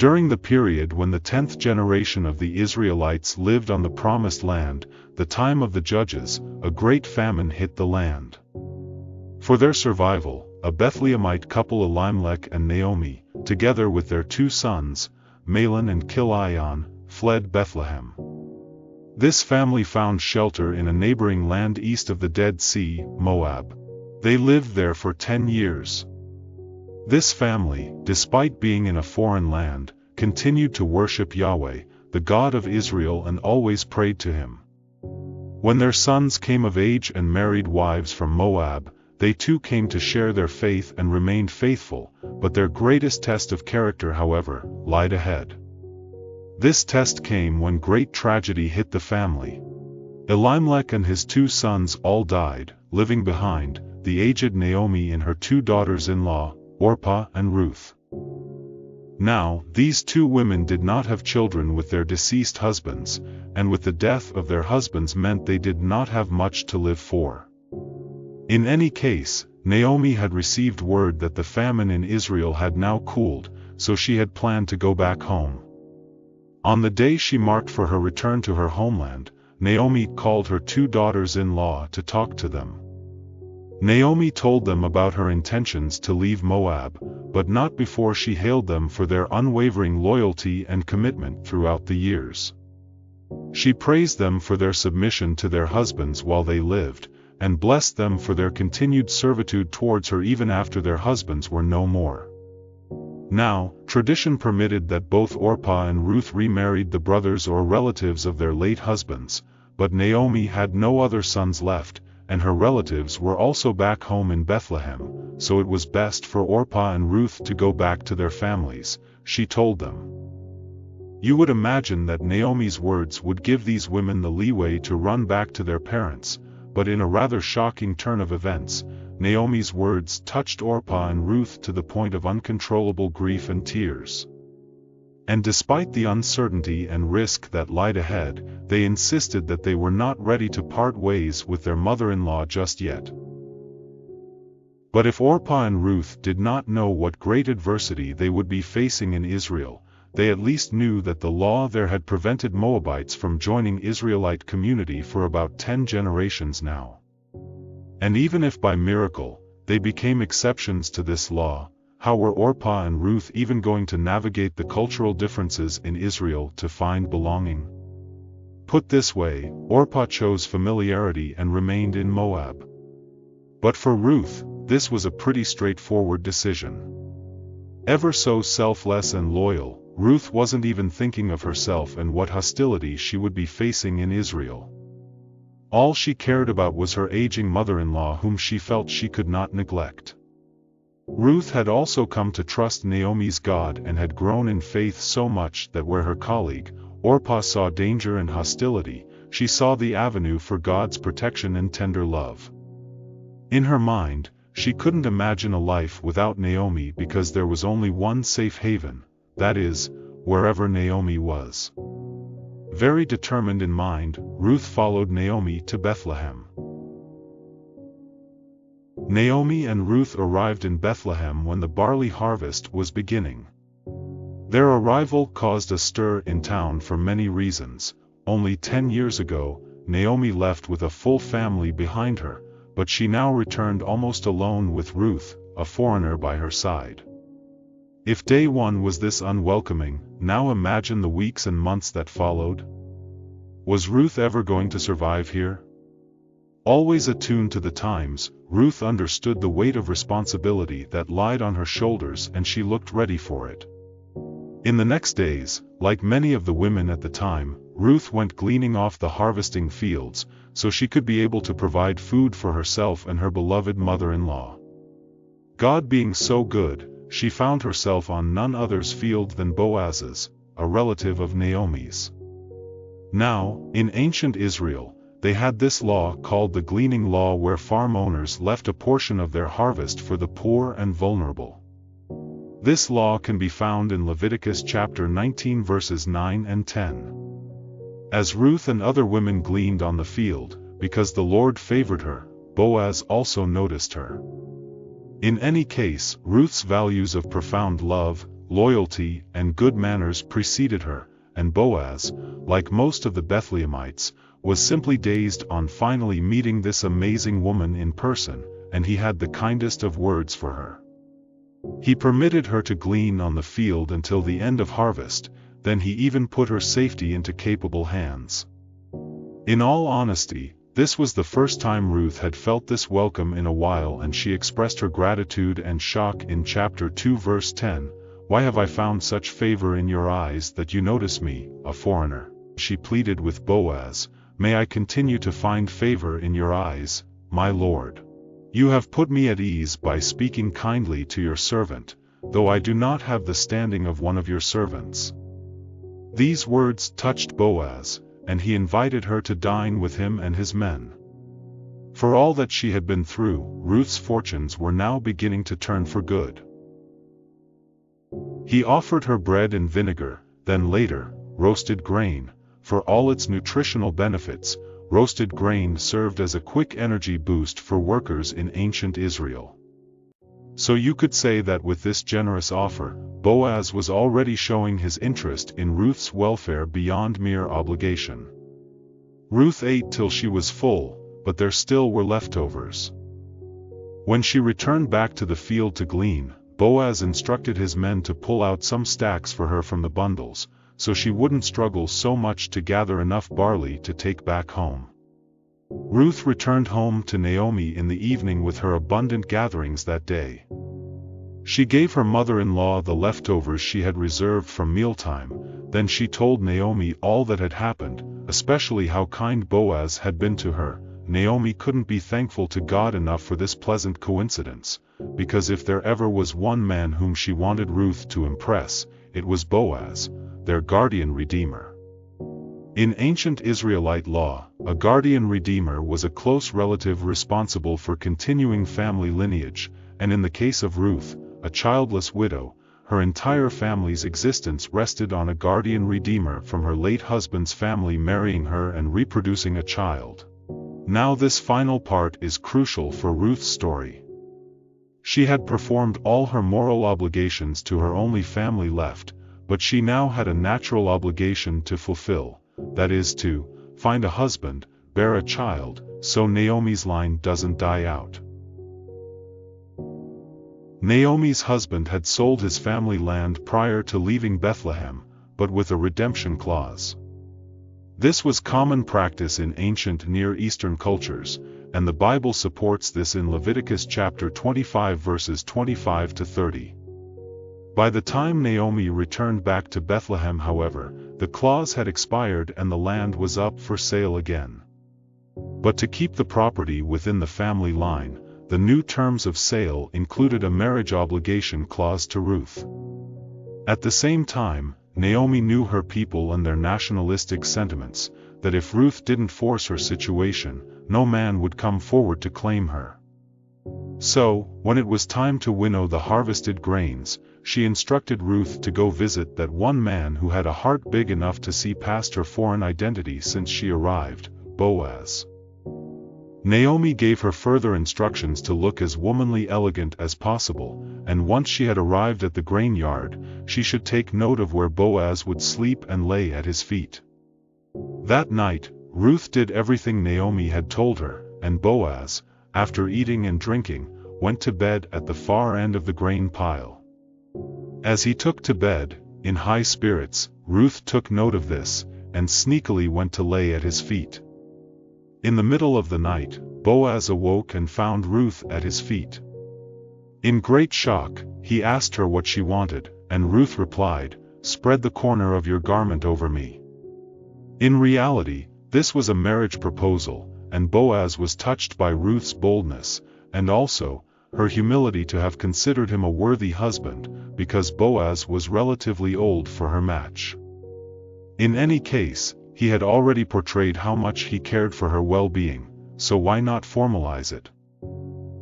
During the period when the 10th generation of the Israelites lived on the Promised Land, the time of the Judges, a great famine hit the land. For their survival, a Bethlehemite couple, Elimelech and Naomi, together with their 2 sons, Mahlon and Chilion, fled Bethlehem. This family found shelter in a neighboring land east of the Dead Sea, Moab. They lived there for 10 years. This family, despite being in a foreign land, continued to worship Yahweh, the God of Israel, and always prayed to him. When their sons came of age and married wives from Moab, they too came to share their faith and remained faithful, but their greatest test of character, however, lied ahead. This test came when great tragedy hit the family. Elimelech and his 2 sons all died, leaving behind the aged Naomi and her 2 daughters-in-law, Orpah and Ruth. Now, these 2 women did not have children with their deceased husbands, and with the death of their husbands meant they did not have much to live for. In any case, Naomi had received word that the famine in Israel had now cooled, so she had planned to go back home. On the day she marked for her return to her homeland, Naomi called her 2 daughters-in-law to talk to them. Naomi told them about her intentions to leave Moab, but not before she hailed them for their unwavering loyalty and commitment throughout the years. She praised them for their submission to their husbands while they lived, and blessed them for their continued servitude towards her even after their husbands were no more. Now, tradition permitted that both Orpah and Ruth remarried the brothers or relatives of their late husbands, but Naomi had no other sons left, and her relatives were also back home in Bethlehem, so it was best for Orpah and Ruth to go back to their families, she told them. You would imagine that Naomi's words would give these women the leeway to run back to their parents, but in a rather shocking turn of events, Naomi's words touched Orpah and Ruth to the point of uncontrollable grief and tears. And despite the uncertainty and risk that lied ahead, they insisted that they were not ready to part ways with their mother-in-law just yet. But if Orpah and Ruth did not know what great adversity they would be facing in Israel, they at least knew that the law there had prevented Moabites from joining Israelite community for about 10 generations now. And even if by miracle, they became exceptions to this law, how were Orpah and Ruth even going to navigate the cultural differences in Israel to find belonging? Put this way, Orpah chose familiarity and remained in Moab. But for Ruth, this was a pretty straightforward decision. Ever so selfless and loyal, Ruth wasn't even thinking of herself and what hostility she would be facing in Israel. All she cared about was her aging mother-in-law, whom she felt she could not neglect. Ruth had also come to trust Naomi's God and had grown in faith so much that where her colleague, Orpah, saw danger and hostility, she saw the avenue for God's protection and tender love. In her mind, she couldn't imagine a life without Naomi because there was only one safe haven, that is, wherever Naomi was. Very determined in mind, Ruth followed Naomi to Bethlehem. Naomi and Ruth arrived in Bethlehem when the barley harvest was beginning. Their arrival caused a stir in town for many reasons. Only 10 years ago, Naomi left with a full family behind her, but she now returned almost alone with Ruth, a foreigner by her side. If day one was this unwelcoming, now imagine the weeks and months that followed. Was Ruth ever going to survive here? Always attuned to the times, Ruth understood the weight of responsibility that lied on her shoulders, and she looked ready for it. In the next days, like many of the women at the time, Ruth went gleaning off the harvesting fields, so she could be able to provide food for herself and her beloved mother-in-law. God being so good, she found herself on none other's field than Boaz's, a relative of Naomi's. Now, in ancient Israel, they had this law called the gleaning law, where farm owners left a portion of their harvest for the poor and vulnerable. This law can be found in Leviticus chapter 19 verses 9 and 10. As Ruth and other women gleaned on the field, because the Lord favored her, Boaz also noticed her. In any case, Ruth's values of profound love, loyalty, and good manners preceded her, and Boaz, like most of the Bethlehemites, was simply dazed on finally meeting this amazing woman in person, and he had the kindest of words for her. He permitted her to glean on the field until the end of harvest, then he even put her safety into capable hands. In all honesty, this was the first time Ruth had felt this welcome in a while, and she expressed her gratitude and shock in chapter 2 verse 10, "Why have I found such favor in your eyes that you notice me, a foreigner?" She pleaded with Boaz, "May I continue to find favor in your eyes, my lord? You have put me at ease by speaking kindly to your servant, though I do not have the standing of one of your servants." These words touched Boaz, and he invited her to dine with him and his men. For all that she had been through, Ruth's fortunes were now beginning to turn for good. He offered her bread and vinegar, then later, roasted grain. For all its nutritional benefits, roasted grain served as a quick energy boost for workers in ancient Israel. So you could say that with this generous offer, Boaz was already showing his interest in Ruth's welfare beyond mere obligation. Ruth ate till she was full, but there still were leftovers. When she returned back to the field to glean, Boaz instructed his men to pull out some stacks for her from the bundles, so she wouldn't struggle so much to gather enough barley to take back home. Ruth returned home to Naomi in the evening with her abundant gatherings that day. She gave her mother-in-law the leftovers she had reserved from mealtime, then she told Naomi all that had happened, especially how kind Boaz had been to her. Naomi couldn't be thankful to God enough for this pleasant coincidence, because if there ever was one man whom she wanted Ruth to impress, it was Boaz, their guardian redeemer. In ancient Israelite law, a guardian redeemer was a close relative responsible for continuing family lineage, and in the case of Ruth, a childless widow, her entire family's existence rested on a guardian redeemer from her late husband's family marrying her and reproducing a child. Now this final part is crucial for Ruth's story. She had performed all her moral obligations to her only family left, but she now had a natural obligation to fulfill, that is to find a husband, bear a child, so Naomi's line doesn't die out. Naomi's husband had sold his family land prior to leaving Bethlehem, but with a redemption clause. This was common practice in ancient Near Eastern cultures, and the Bible supports this in Leviticus chapter 25 verses 25 to 30. By the time Naomi returned back to Bethlehem, however, the clause had expired and the land was up for sale again. But to keep the property within the family line, the new terms of sale included a marriage obligation clause to Ruth. At the same time, Naomi knew her people and their nationalistic sentiments, that if Ruth didn't force her situation, no man would come forward to claim her. So, when it was time to winnow the harvested grains, she instructed Ruth to go visit that one man who had a heart big enough to see past her foreign identity since she arrived, Boaz. Naomi gave her further instructions to look as womanly elegant as possible, and once she had arrived at the grain yard, she should take note of where Boaz would sleep and lay at his feet. That night, Ruth did everything Naomi had told her, and Boaz, after eating and drinking, went to bed at the far end of the grain pile. As he took to bed, in high spirits, Ruth took note of this, and sneakily went to lay at his feet. In the middle of the night, Boaz awoke and found Ruth at his feet. In great shock, he asked her what she wanted, and Ruth replied, "Spread the corner of your garment over me." In reality, this was a marriage proposal, and Boaz was touched by Ruth's boldness, and also, her humility to have considered him a worthy husband, because Boaz was relatively old for her match. In any case, he had already portrayed how much he cared for her well-being, so why not formalize it?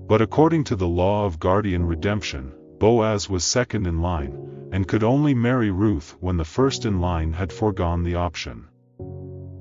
But according to the law of guardian redemption, Boaz was second in line, and could only marry Ruth when the first in line had foregone the option.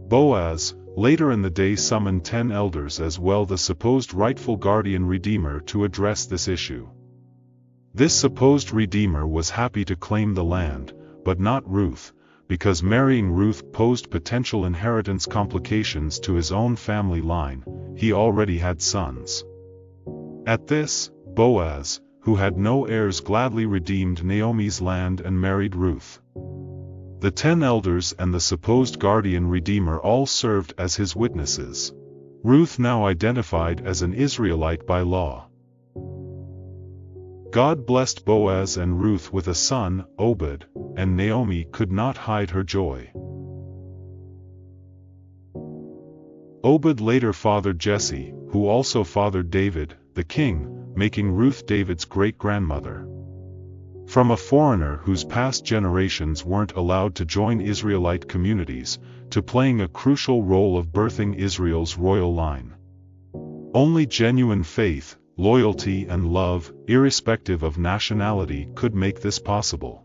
Boaz, later in the day, summoned 10 elders as well, the supposed rightful guardian redeemer, to address this issue. This supposed Redeemer was happy to claim the land, but not Ruth, because marrying Ruth posed potential inheritance complications to his own family line. He already had sons. At this, Boaz, who had no heirs, gladly redeemed Naomi's land and married Ruth. The 10 elders and the supposed guardian redeemer all served as his witnesses. Ruth now identified as an Israelite by law. God blessed Boaz and Ruth with a son, Obed, and Naomi could not hide her joy. Obed later fathered Jesse, who also fathered David, the king, making Ruth David's great-grandmother. From a foreigner whose past generations weren't allowed to join Israelite communities, to playing a crucial role of birthing Israel's royal line. Only genuine faith, loyalty and love, irrespective of nationality, could make this possible.